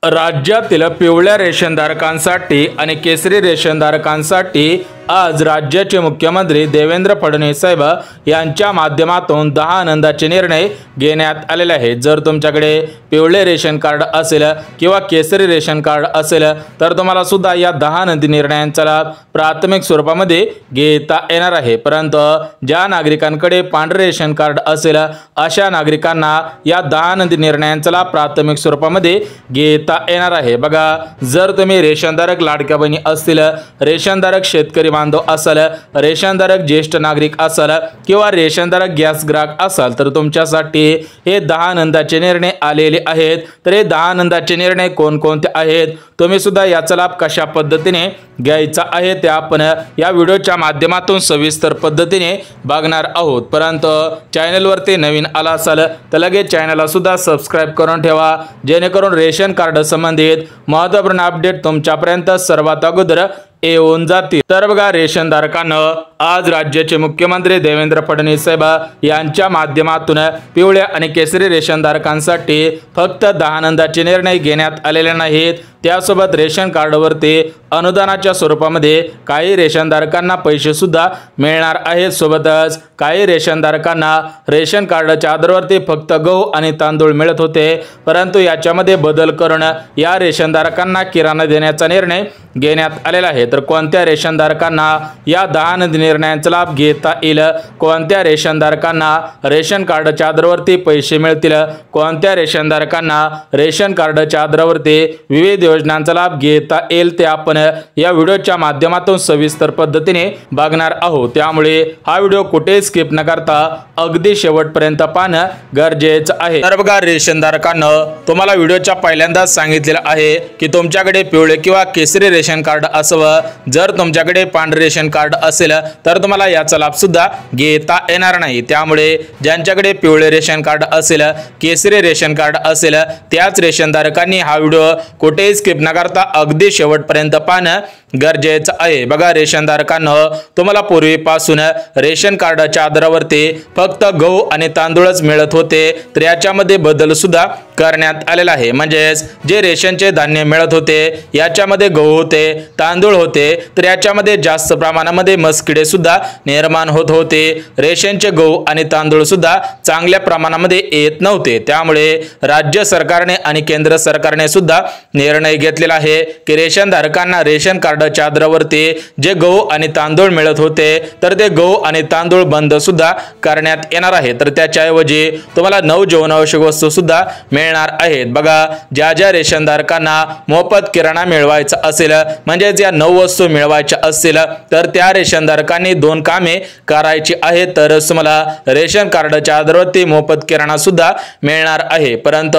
राज्यातील पिवळ्या रेशनधारकांसाठी आणि केसरी रेशनधारकांसाठी आज राज्याचे मुख्यमंत्री देवेंद्र फडणवीस साहेब यांच्या माध्यमातून 10 आनंदाचे निर्णय घेण्यात आलेले आहेत। जर तुमच्याकडे पिवळे रेशन कार्ड असेल किंवा केसरी रेशन कार्ड असेल तर तुम्हाला सुद्धा या 10 आनंदी निर्णयांचा लाभ प्राथमिक स्वरूपामध्ये घेता येणार आहे। परंतु ज्या नागरिकांकडे पांढरे रेशन कार्ड असेल अशा नागरिकांना या 10 आनंदी निर्णयांचा लाभ प्राथमिक स्वरूपामध्ये घेता येणार आहे। बघा, जर तुम्ही रेशनधारक लाडक्या बहिणी असतील, रेशनधारक शेतकरी बांधव असेल, रेशनधारक ज्येष्ठ नागरिक असेल किंवा रेशनधारक गॅस ग्राहक असाल तर तुमच्यासाठी हे 10 आनंदाचे निर्णय आलेले आहेत। तर हे 10 आनंदाचे निर्णय कोणकोणते आहेत, तुम्ही सुद्धा याचा लाभ कशा पद्धतीने घ्यायचा आहे ते आपण या व्हिडिओच्या माध्यमातून सविस्तर पद्धतीने बघणार आहोत। परंतु चॅनलवरती नवीन आला असाल तर लगेच चॅनलला सुद्धा सबस्क्राइब करून ठेवा, जेणेकरून रेशन कार्ड संबंधित महत्त्वपूर्ण अपडेट तुमच्यापर्यंत सर्वात अगोदर येऊन जातील। तर बघा, रेशनधारकांना आज राज्याचे मुख्यमंत्री देवेंद्र फडणवीस साहेब यांच्या माध्यमातून पिवळ्या आणि केसरी रेशनधारकांसाठी फक्त 10 आनंदाचे निर्णय घेण्यात आलेले नाहीत। त्यासोबत रेशन कार्डवरती अनुदानाच्या स्वरूपामध्ये काही रेशनधारकांना पैसे सुद्धा मिळणार आहेत। सोबतच काही रेशनधारकांना रेशन कार्डच्या आधारावरती फक्त गहू आणि तांदूळ मिळत होते, परंतु याच्यामध्ये बदल करून या रेशनधारकांना किराणा देण्याचा निर्णय घेण्यात आलेला आहे। तर कोणत्या रेशनधारकांना या 10 आनंदी निर्णयांचा लाभ घेता येईल, कोणत्या रेशनधारकांना रेशन कार्डच्या आधारावरती पैसे मिळतील, कोणत्या रेशनधारकांना रेशन कार्डच्या आधारावरती विविध योजनांचा लाभ घेता येईल ते आपण या व्हिडिओच्या माध्यमातून सविस्तर पद्धतीने बघणार आहोत। त्यामुळे हा व्हिडिओ कुठे स्किप न करता अगदी शेवटपर्यंत पाहणं गरजेचं आहे। तर बघा, रेशनधारकांना तुम्हाला व्हिडिओच्या पहिल्यांदाच सांगितलेलं आहे की तुमच्याकडे पिवळे किंवा केसरी रेशन कार्ड असावं। जर तुमच्याकडे पांढरे रेशन कार्ड असेल तर तुम्हाला याचा लाभ सुद्धा घेता येणार नाही। त्यामुळे ज्यांच्याकडे पिवळे रेशन कार्ड असेल, केसरी रेशन कार्ड असेल त्याच रेशनधारकांनी हा व्हिडिओ कुठे स्किप न करता अगदी शेवटपर्यंत पाहणं गरजेचं आहे। बघा, रेशनधारकांना तुम्हाला पूर्वीपासून रेशन कार्डच्या आधारावरती फक्त गहू आणि तांदूळच मिळत होते, तर याच्यामध्ये बदल सुद्धा करण्यात आलेला आहे। म्हणजेच जे रेशनचे धान्य मिळत होते याच्यामध्ये गहू होते, तांदूळ होते, तर याच्यामध्ये जास्त प्रमाणामध्ये मस्किडे सुद्धा निर्माण होत होते। रेशनचे गहू आणि तांदूळ सुद्धा चांगल्या प्रमाणामध्ये येत नव्हते। त्यामुळे राज्य सरकारने आणि केंद्र सरकारने सुद्धा निर्णय घेतलेला आहे की रेशनधारकांना रेशन कार्डच्या आधारावरती जे गहू आणि तांदूळ मिळत होते तर ते गहू आणि तांदूळ बंद सुद्धा करण्यात येणार आहे। तर त्याच्याऐवजी तुम्हाला 9 जीवनावश्यक वस्तू सुद्धा मिळणार आहेत। बघा, ज्या ज्या रेशनधारकांना मोफत किराणा मिळवायचा असेल, म्हणजे ज्या 9 वस्तू मिळवायच्या असतील तर त्या रेशनधारकांनी 2 कामे करायची आहेत, तरच तुम्हाला रेशन कार्डच्या आधारावरती मोफत किराणा सुद्धा मिळणार आहे। परंतु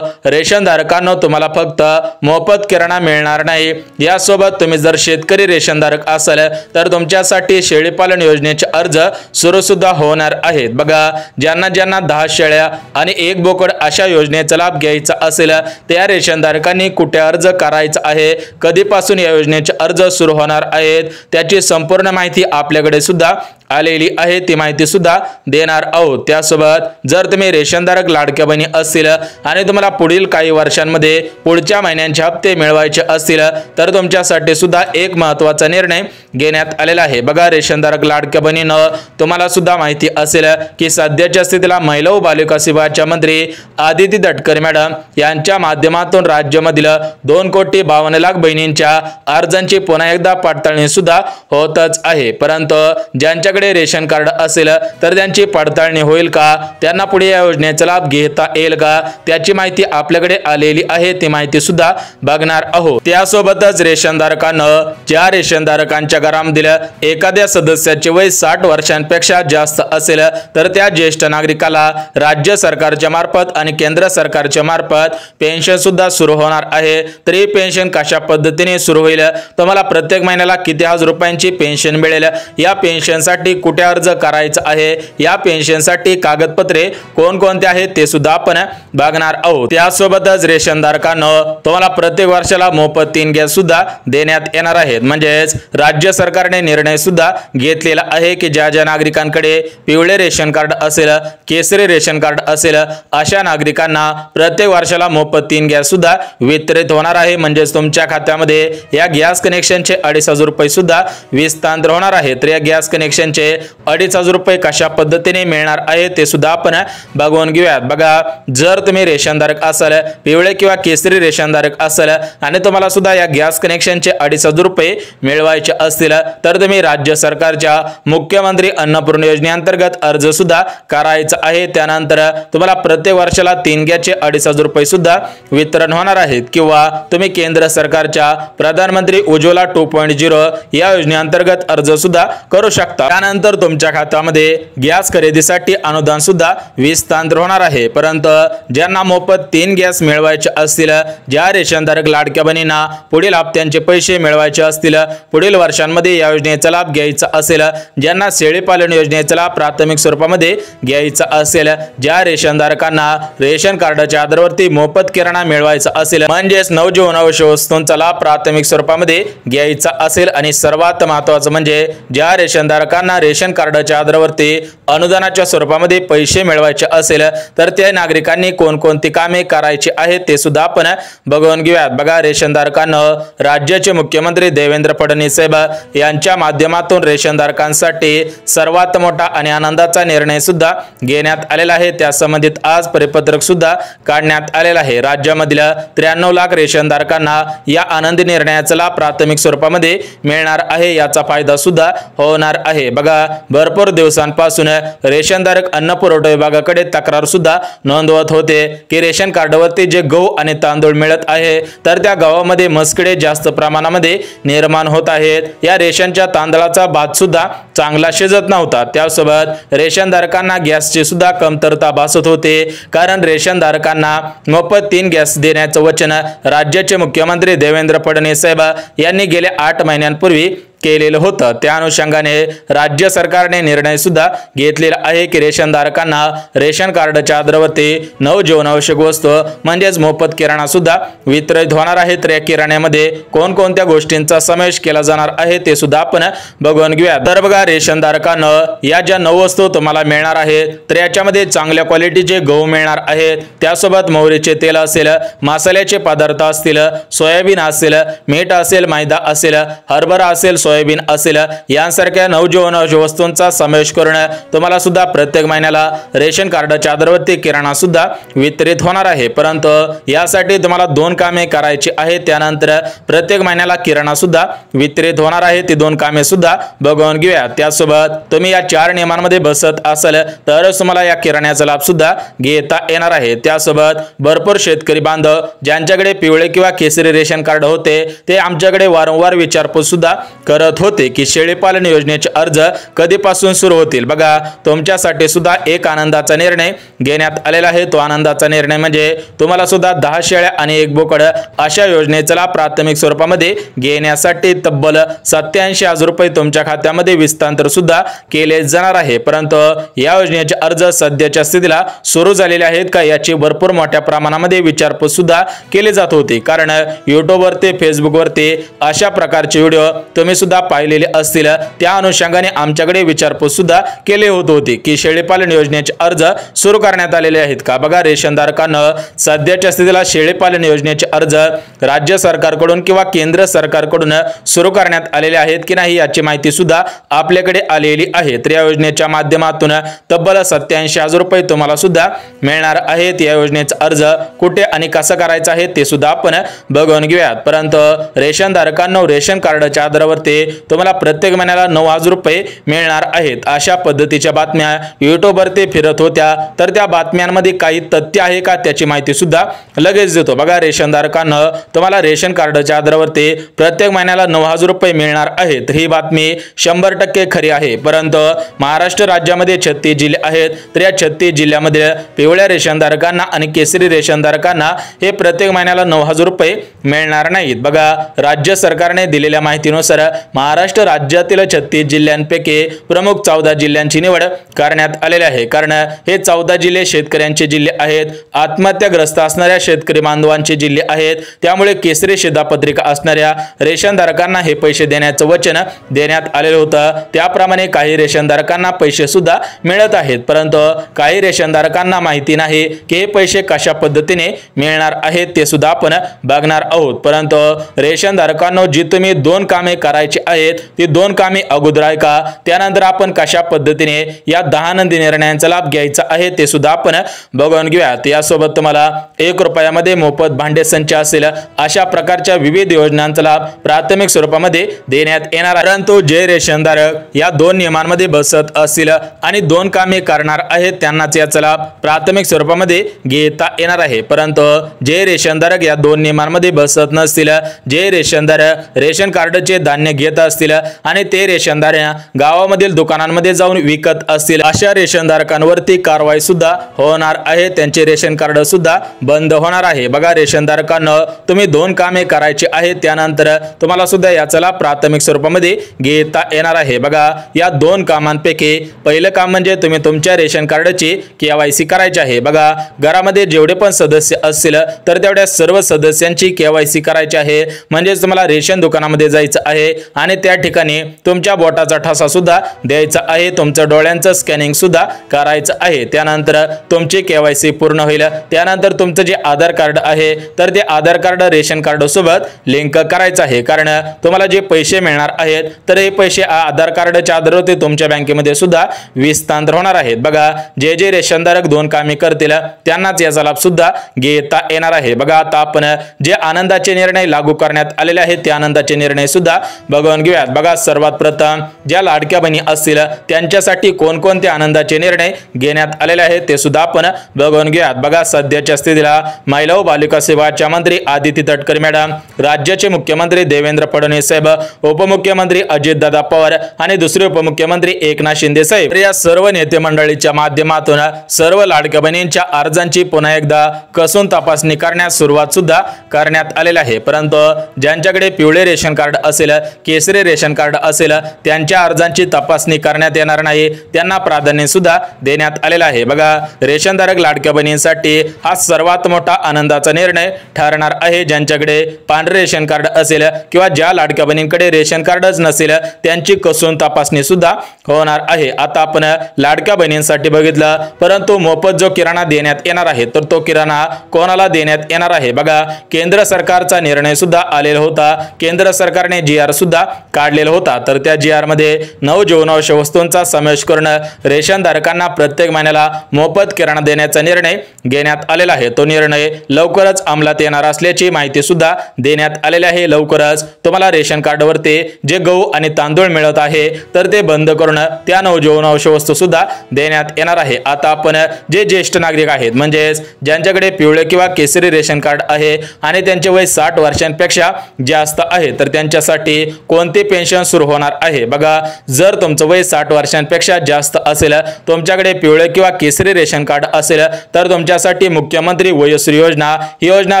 रेशनधारकांना तुम्हाला फक्त मोफत किराणा मिळणार नाही, यासोबत तुम्ही जर शेतकरी रेशनधारक असाल तर तुमच्यासाठी शेळीपालन योजनेचे अर्ज सुरू सुद्धा होणार आहेत। बघा, ज्यांना 10 शेळ्या आणि 1 बोकड अशा योजनेचा लाभ घ्यायचा असेल त्या रेशनधारकांनी कुठे अर्ज करायचा आहे, कधीपासून या योजनेचे अर्ज सुरू होणार आहेत, त्याची संपूर्ण माहिती आपल्याकडे सुद्धा आलेली आहे, ती माहिती सुद्धा देणार आहोत। त्यासोबत जर तुम्ही रेशनधारक लाडक्या बहिणी असतील आणि तुम्हाला पुढील काही वर्षांमध्ये पुढच्या महिन्यांचे हप्ते मिळवायचे असतील तर तुमच्यासाठी सुद्धा एक महत्त्वाचा निर्णय घेण्यात आलेला आहे। बघा, रेशनधारक लाडक्या बहिणींनो, तुम्हाला सुद्धा माहिती असेल की सध्याच्या स्थितीला महिला व बालिका विभागाच्या मंत्री आदिती तटकरे मॅडम यांच्या माध्यमातून राज्यामधील 2,52,00,000 बहिणींच्या अर्जांची पुन्हा एकदा पडताळणी सुद्धा होतच आहे। परंतु ज्यांच्याकडे रेशन कार्ड असेल तर त्यांची पडताळणी होईल का, त्यांना पुढे या योजनेचा लाभ घेता येईल का, त्याची माहिती आपल्याकडे आलेली आहे, ती माहिती सुद्धा बघणार आहोत। त्यासोबतच रेशनधारकांना ज्या रेशनधारकांच्या घरामधील एखाद्या सदस्याचे वय 60 वर्षांपेक्षा जास्त असेल तर त्या ज्येष्ठ नागरिकाला राज्य सरकारच्या मार्फत आणि केंद्र सरकारच्या मार्फत पेन्शन सुद्धा सुरू होणार आहे। तर ही पेन्शन कशा पद्धतीने सुरू होईल, तुम्हाला प्रत्येक महिन्याला किती हजार रुपयांची पेन्शन मिळेल, या पेन्शनसाठी पेन्शनसाठी कुठे अर्ज करायचा आहे, या पेन्शनसाठी कागदपत्रे कोणकोणते आहेत ते सुद्धा आपण बघणार आहोत। त्यासोबतच रेशनधारकांना तुम्हाला प्रत्येक वर्षाला मोफत 3 गॅस सुद्धा देण्यात येणार आहेत। म्हणजेच राज्य सरकारने निर्णय सुद्धा घेतलेला आहे की ज्या ज्या नागरिकांकडे पिवळे रेशन कार्ड असेल, केसरी रेशन कार्ड असेल, अशा नागरिकांना प्रत्येक वर्षाला मोफत 3 गॅस सुद्धा वितरित होणार आहे। म्हणजेच तुमच्या खात्यामध्ये या गॅस कनेक्शनचे 2,500 रुपये सुद्धा विस्तांतर होणार आहे। तर या गॅस कनेक्शनचे 2,500 रुपये कशा पद्धतीने मिळणार आहे ते सुद्धा आपण बघून घेऊयात। बघा, जर तुम्ही रेशनधारक असाल, पिवळे किंवा केसरी रेशनधारक असाल आणि तुम्हाला सुद्धा या गॅस कनेक्शनचे 2,500 रुपये मिळवायचे असतील तर तुम्ही राज्य सरकारच्या मुख्यमंत्री अन्नपूर्णा योजनेअंतर्गत अर्ज सुद्धा करायचा आहे। त्यानंतर तुम्हाला प्रत्येक वर्षाला 3 गॅसचे 2,500 रुपये सुद्धा वितरण होणार आहेत। किंवा तुम्ही केंद्र सरकारच्या प्रधानमंत्री उज्ज्वला 2.0 या योजनेअंतर्गत अर्ज सुद्धा करू शकता। त्यानंतर तुमच्या खात्यामध्ये गॅस खरेदीसाठी अनुदान सुद्धा विस्तांतर होणार आहे। परंतु ज्यांना मोफत 3 गॅस मिळवायचे असतील, ज्या रेशनधारक लाडक्या बहिणींना पुढील हप्त्यांचे पैसे मिळवायचे असतील, पुढील वर्षांमध्ये या योजनेचा लाभ घ्यायचा असेल, ज्यांना शेळीपालन योजनेचा लाभ प्राथमिक स्वरूपामध्ये घ्यायचा असेल, ज्या रेशनधारकांना रेशन कार्डच्या आधारावरती मोफत किराणा मिळवायचा असेल, म्हणजेच नवजीवनावश्यक वस्तूंचा लाभ प्राथमिक स्वरूपामध्ये घ्यायचा असेल, आणि सर्वात महत्त्वाचं म्हणजे ज्या रेशनधारकांना रेशन कार्डच्या आधारावरती अनुदानाच्या स्वरूपामध्ये पैसे मिळवायचे असेल तर त्या नागरिकांनी कोणकोणती कामे करायची आहेत ते सुद्धा आपण बघून घेऊयात। बघा, रेशनधारकांना राज्याचे मुख्यमंत्री देवेंद्र फडणवीस साहेब यांच्या माध्यमातून रेशनधारकांसाठी सर्वात मोठा आणि आनंदाचा निर्णय सुद्धा घेण्यात आलेला आहे। त्या संबंधित आज परिपत्रक सुद्धा काढण्यात आलेला आहे। राज्यामधील 93 लाख रेशनधारकांना या आनंदी निर्णयाचा लाभ प्राथमिक स्वरूपामध्ये मिळणार आहे, याचा फायदा सुद्धा होणार आहे। बघा, भरपूर दिवसांपासून रेशनधारक अन्न पुरवठा विभागाकडे तक्रार सुद्धा नोंदवत होते की रेशन कार्डवरती जे गहू आणि तांदूळ मिळत आहे तर त्या गव्हामध्ये मस्किडे जास्त प्रमाणामध्ये निर्माण होत आहेत। या रेशनच्या तांदळाचा भात सुद्धा चांगला शिजत नव्हता। त्यासोबत रेशनधारकांना गॅसची सुद्धा कमतरता भासत होते, कारण रेशनधारकांना मोफत 3 गॅस देण्याचं वचन राज्याचे मुख्यमंत्री देवेंद्र फडणवीस साहेब यांनी गेल्या 8 महिन्यांपूर्वी केलेलं होतं। त्या अनुषंगाने राज्य सरकारने निर्णय सुद्धा घेतलेला आहे की रेशनधारकांना रेशन कार्डच्या आधारावरती नवजीवनावश्यक वस्तू म्हणजेच मोफत किराणा सुद्धा वितरित होणार आहे। तर या किराण्यामध्ये कोणकोणत्या गोष्टींचा समावेश केला जाणार आहे ते सुद्धा आपण बघून घेऊया। तर बघा, रेशनधारकांना या ज्या 9 वस्तू तुम्हाला मिळणार आहेत तर याच्यामध्ये चांगल्या क्वालिटीचे गहू मिळणार आहेत, त्यासोबत मोहरीचे तेल असेल, मसाल्याचे पदार्थ असतील, सोयाबीन असेल, मीठ असेल, मैदा असेल, हरभरा असेल, सोयाबीन असेल, यांसारख्या नवजीवनावश्यक वस्तूंचा समावेश करून तुम्हाला सुद्धा प्रत्येक महिन्याला रेशन कार्डच्या आधारावरती किराणा सुद्धा वितरित होणार आहे। परंतु यासाठी तुम्हाला 2 कामे करायची आहेत। त्यानंतर प्रत्येक महिन्याला किराणा सुद्धा वितरित होणार आहे। ती 2 कामे सुद्धा बघून घेऊया। त्यासोबत तुम्ही या 4 नियमांमध्ये बसत असाल तरच तुम्हाला या किराण्याचा लाभ सुद्धा घेता येणार आहे। त्यासोबत भरपूर शेतकरी बांधव ज्यांच्याकडे पिवळे किंवा केसरी रेशन कार्ड होते ते आमच्याकडे वारंवार विचारपूस सुद्धा करत होते की शेळीपालन योजनेचे अर्ज कधीपासून सुरू होतील। बघा, तुमच्यासाठी सुद्धा एक आनंदाचा निर्णय घेण्यात आलेला आहे। तो आनंदाचा निर्णय म्हणजे तुम्हाला सुद्धा 10 शेळ्या आणि 1 बोकड अशा योजनेचा लाभ प्राथमिक स्वरूपामध्ये घेण्यासाठी तब्बल 87,000 रुपये तुमच्या खात्यामध्ये विस्तांतर सुद्धा केले जाणार आहे। परंतु या योजनेचे अर्ज सध्याच्या स्थितीला सुरू झालेले आहेत का याची भरपूर मोठ्या प्रमाणामध्ये विचारपूस सुद्धा केली जात होती, कारण YouTube वरती, Facebook वरती अशा प्रकारचे व्हिडिओ तुम्ही सुद्धा पाहिलेले असतील। त्या अनुषंगाने आमच्याकडे विचारपूस सुद्धा केली होती की शेळीपालन योजनेचे अर्ज सुरू करण्यात आलेले आहेत का। बघा, रेशनधारकांना सध्याच्या स्थितीला शेळीपालन योजनेचे अर्ज राज्य सरकारकडून किंवा केंद्र सरकारकडून सुरू करण्यात आलेले आहेत की नाही याची माहिती सुद्धा आपल्याकडे आलेली आहे। तर या योजनेच्या माध्यमातून तब्बल 87,000 रुपये तुम्हाला सुद्धा मिळणार आहेत। या योजनेचा अर्ज कुठे आणि कसा करायचा आहे ते सुद्धा आपण बघून घेऊयात। परंतु रेशनधारकांना रेशन कार्डच्या आधारावरती तुम्हाला प्रत्येक महिन्याला 9,000 रुपये मिळणार आहेत अशा पद्धतीच्या बातम्या YouTube वरती फिरत होत्या। तर त्या बातम्यांमध्ये काही तथ्य आहे का त्याची माहिती सुद्धा लगेच देतो। बघा, रेशनधारकांना तुम्हाला रेशन कार्डच्या आधारावरती प्रत्येक महिन्याला 9,000 रुपये मिळणार आहेत। ही बातमी 100% 100% खरी आहे। परंतु महाराष्ट्र राज्यामध्ये 36 जिल्हे आहेत, तर या 36 जिल्ह्यामध्ये पिवळ्या रेशनधारकांना आणि केसरी रेशनधारकांना हे प्रत्येक महिन्याला 9,000 रुपये मिळणार नाहीत। बघा, राज्य सरकारने दिलेल्या माहितीनुसार महाराष्ट्र राज्यातील 36 जिल्ह्यांपैकी प्रमुख 14 जिल्ह्यांची निवड करण्यात आलेली आहे, कारण हे 14 जिल्हे शेतकऱ्यांचे जिल्हे आहेत, आत्महत्याग्रस्त असणाऱ्या शेतकरी बांधवांचे जिल्हे आहेत। त्यामुळे केसरी शिधापत्रिका असणाऱ्या रेशनधारकांना हे पैसे देण्याचं वचन देण्यात आलेलं होतं। त्याप्रमाणे काही रेशनधारकांना पैसे सुद्धा मिळत आहेत, परंतु काही रेशनधारकांना माहिती नाही की हे पैसे कशा पद्धतीने मिळणार आहेत, ते सुद्धा आपण बघणार आहोत। परंतु रेशनधारकांनो, जी तुम्ही 2 कामे करायची आहेत ती 2 कामे अगोदर ऐका, त्यानंतर आपण कशा पद्धतीने या 10 आनंदी निर्णयांचा लाभ घ्यायचा आहे ते सुद्धा आपण बघून घेऊयात। यासोबत तुम्हाला 1 रुपयामध्ये मोफत भांडे संच असेल अशा प्रकारच्या विविध योजनांचा लाभ प्राथमिक स्वरूपामध्ये देण्यात येणार। परंतु जे रेशनधारक या 2 नियमांमध्ये बसत असतील आणि 2 कामे करणार आहेत त्यांनाच याचा लाभ प्राथमिक स्वरूपामध्ये घेता येणार आहे। परंतु जे रेशनधारक या 2 नियमांमध्ये बसत नसतील, जे रेशनधारक रेशन कार्डचे धान्य घेत असतील आणि ते रेशनधारक गावामधील दुकानांमध्ये जाऊन विकत असतील, अशा रेशनधारकांवरती कारवाई सुद्धा होणार आहे, त्यांचे रेशन कार्ड सुद्धा बंद होणार आहे। बघा रेशनधारकांना, तुम्ही 2 कामे करायची आहेत, त्यानंतर तुम्हाला सुद्धा याचा लाभ प्राथमिक स्वरूपामध्ये घेता येणार आहे। बघा, या 2 कामांपैकी पहिलं काम म्हणजे तुम्ही तुमच्या रेशन कार्डची केवायसी करायची आहे। बघा, घरामध्ये जेवढे पण सदस्य असतील तर तेवढ्या सर्व सदस्यांची केवायसी करायची आहे। म्हणजे तुम्हाला रेशन दुकानामध्ये जायचं आहे आणि त्या ठिकाणी तुमच्या बोटाचा ठसा सुद्धा द्यायचा आहे, तुमच्या डोळ्यांचं स्कॅनिंग सुद्धा करायचं आहे। त्यानंतर तुमची केवायसी पूर्ण होईल। त्यानंतर तुमचं जे आधार कार्ड आहे तर ते आधार कार्ड रेशन कार्ड सोबत लिंक करायचं आहे, कारण तुम्हाला जे पैसे मिळणार आहेत तर हे पैसे आधार कार्डच्या आधारावर तुमच्या बँकेमध्ये सुद्धा विस्तार होणार आहेत। बघा, जे जे रेशनधारक 2 कामे करतील त्यांनाच याचा लाभ सुद्धा घेता येणार आहे। बघा, आता आपण जे आनंदाचे निर्णय लागू करण्यात आलेले आहेत ते आनंदाचे निर्णय सुद्धा बघून घेऊयात। बघा, सर्वात प्रथम ज्या लाडक्या बहिणी असतील त्यांच्यासाठी कोणकोणते आनंदाचे निर्णय घेण्यात आलेले आहेत ते सुद्धा आपण बघून घेऊयात। बघा, सध्याच्या स्थितीला महिला व बालिका सेवाच्या मंत्री आदिती तटकरे मॅडम, राज्याचे मुख्यमंत्री देवेंद्र फडणवीस साहेब, उपमुख्यमंत्री अजितदादा पवार आणि दुसरे उपमुख्यमंत्री एकनाथ शिंदे साहेब, या सर्व नेते मंडळीच्या माध्यमातून सर्व लाडक्या बहिणींच्या अर्जांची पुन्हा एकदा कसून तपासणी करण्यास सुरुवात सुद्धा करण्यात आलेली आहे। परंतु ज्यांच्याकडे पिवळे रेशन कार्ड असेल, केसरी रेशन कार्ड असेल, त्यांच्या अर्जांची तपासणी करण्यात येणार नाही, त्यांना प्राधान्य सुद्धा देण्यात आलेलं आहे। बघा, रेशनधारक लाडक्या बहिणींसाठी हा सर्वात मोठा आनंदाचा निर्णय ठरणार आहे। ज्यांच्याकडे पांढरे रेशन कार्ड असेल किंवा ज्या लाडक्या बहिणींकडे रेशन कार्डच नसेल त्यांची कसून तपासणी सुद्धा होणार आहे। आता आपण लाडक्या बहिणींसाठी बघितलं, परंतु मोफत जो किराणा देण्यात येणार आहे तर तो किराणा कोणाला देण्यात येणार आहे? बघा, केंद्र सरकारचा निर्णय सुद्धा आलेला होता, केंद्र सरकारने GR सुद्धा काढलेला होता, तर त्या GR मध्ये 9 जीवनावश्यक वस्तूंचा समावेश करून रेशनधारकांना प्रत्येक महिन्याला मोफत किराणा देण्याचा निर्णय घेण्यात आलेला आहे। तो निर्णय लवकरच अंमलात येणार असल्याची माहिती सुद्धा देण्यात आलेली आहे। लवकरच तुम्हाला रेशन कार्डवरती जे गहू आणि तांदूळ मिळत आहे तर ते बंद करून त्या 9 जीवनावश्यक वस्तू सुद्धा देण्यात येणार आहे। आता आपण जे ज्येष्ठ नागरिक आहेत, म्हणजे ज्यांच्याकडे पिवळे किंवा केसरी रेशन कार्ड आहे आणि त्यांचे वय 60 वर्षांपेक्षा जास्त आहे तर त्यांच्यासाठी कोणते पेन्शन सुरू होणार आहे? बघा, जर तुमचं वय 60 वर्षांपेक्षा जास्त असेल, तुमच्याकडे पिवळे किंवा केसरी रेशन कार्ड असेल तर तुमच्यासाठी मुख्यमंत्री वयोश्री योजना ही योजना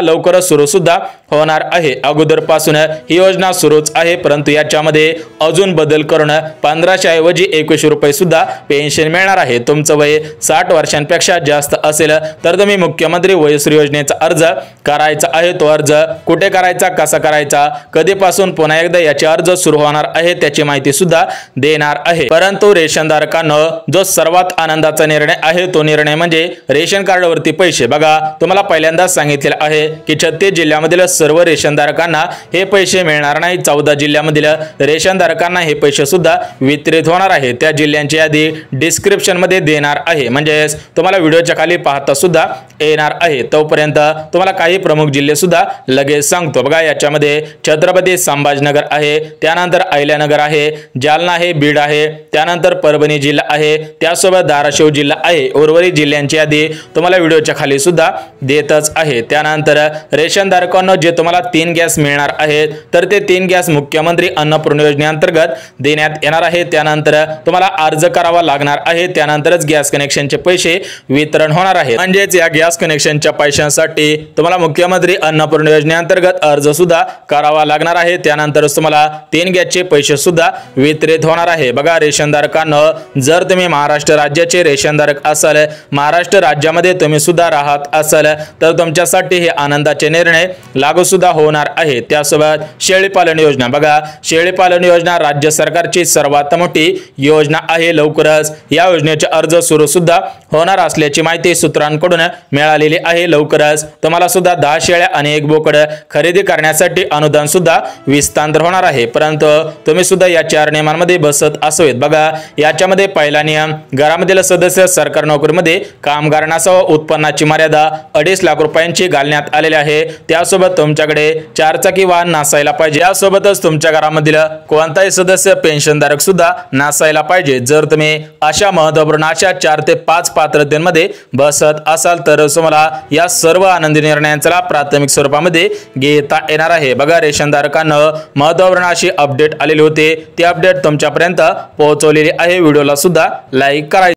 लवकरच सुरू सुद्धा होणार आहे। अगोदरपासून ही योजना सुरूच आहे, परंतु याच्यामध्ये अजून बदल करून 1500 ऐवजी 2100 रुपये सुद्धा पेन्शन मिळणार आहे। तुमचं वय 60 वर्षांपेक्षा जास्त असेल तर तुम्ही मुख्यमंत्री वयोश्री योजनेचा अर्ज करायचा आहे। तो अर्ज कुठे करायचा, कसा करायचा, कधीपासून पुन्हा एकदा याचे अर्ज सुरू होणार आहे त्याची माहिती सुद्धा देणार आहे। परंतु रेशनधारकांना जो सर्वात आनंदाचा निर्णय आहे तो निर्णय म्हणजे रेशन कार्डवरती पैसे। बघा, तुम्हाला पहिल्यांदाच सांगितलेलं आहे की 36 जिल्ह्यामधील सर्व रेशनधारकांना हे पैसे मिळणार नाही, 14 जिल्ह्यामधील रेशनधारकांना हे पैसे सुद्धा वितरित होणार आहे। त्या जिल्ह्यांची यादी डिस्क्रिप्शन मध्ये देणार आहे, म्हणजे तुम्हाला व्हिडिओच्या खाली पाहता सुद्धा येणार आहे। तोपर्यंत तुम्हाला काही प्रमुख जिल्हे सुद्धा लगेच सांगतो। बघा, याच्यामध्ये छत्रपती संभाजीनगर आहे, त्यानंतर अहिल्यानगर आहे, जालना आहे, बीड आहे, त्यानंतर परभणी जिल्हा आहे, त्यासोबत धाराशिव जिल्हा आहे। उर्वरित जिल्ह्यांची यादी तुम्हाला व्हिडिओच्या खाली सुद्धा देतच आहे। त्यानंतर रेशनधारकांना जे तुम्हाला 3 गॅस मिळणार आहेत तर ते 3 गॅस मुख्यमंत्री अन्नपूर्णा योजनेअंतर्गत देण्यात करण्यात येणार आहे। त्यानंतर तुम्हाला अर्ज करावा लागणार आहे, त्यानंतरच गॅस कनेक्शनचे पैसे वितरण होणार आहे। म्हणजेच या गॅस कनेक्शनच्या पैशांसाठी तुम्हाला मुख्यमंत्री अन्नपूर्णा योजनेअंतर्गत अर्ज सुद्धा करावा लागणार आहे, त्यानंतरच तुम्हाला 3 गॅसचे पैसे सुद्धा वितरित होणार आहे। बघा रेशनधारकांनो, जर तुम्ही महाराष्ट्र राज्याचे रेशनधारक असाल, महाराष्ट्र राज्यामध्ये तुम्ही सुद्धा राहत असाल, तर तुमच्यासाठी हे आनंदाचे निर्णय लागू सुद्धा होणार आहे। त्यासोबत शेळी पालन योजना, बघा शेळी पालन योजना राज्य सरकारची सर्वात मोठी योजना आहे। लवकरच या योजनेचे अर्ज सुरू सुद्धा होणार असल्याची माहिती सूत्रांकडून मिळालेली आहे। लवकरच तुम्हाला सुद्धा 10 शेळ्या आणि 1 बोकड खरेदी करण्यासाठी अनुदान सुद्धा विस्तार होणार आहे, परंतु तुम्ही सुद्धा या 4 नियमांमध्ये बसत असावेत। बघा याच्यामध्ये पहिला नियम, घरामधील सदस्य सरकारी नोकरीमध्ये कामगार नसावा, उत्पन्नाची मर्यादा 2.5 लाख रुपयांची घालण्यात आलेली आहे। त्यासोबत तुमच्याकडे 4 चाकी वाहन नसायला पाहिजे, यासोबतच तुमच्या घरामधील कोणताही सदस्य पेन्शनधारक सुद्धा नसायला पाहिजे। जर तुम्ही अशा महत्त्वपूर्ण अशा 4 ते 5 पात्रतेमध्ये बसत असाल तर तुम्हाला या सर्व आनंदी निर्णयांचा लाभ प्राथमिक स्वरूपामध्ये घेता येणार आहे। बघा रेशनधारकांना महत्त्वपूर्ण अशी अपडेट आलेली होती, ती अपडेट तुमच्यापर्यंत पोहोचवलेली आहे। व्हिडिओला सुद्धा लाईक करा।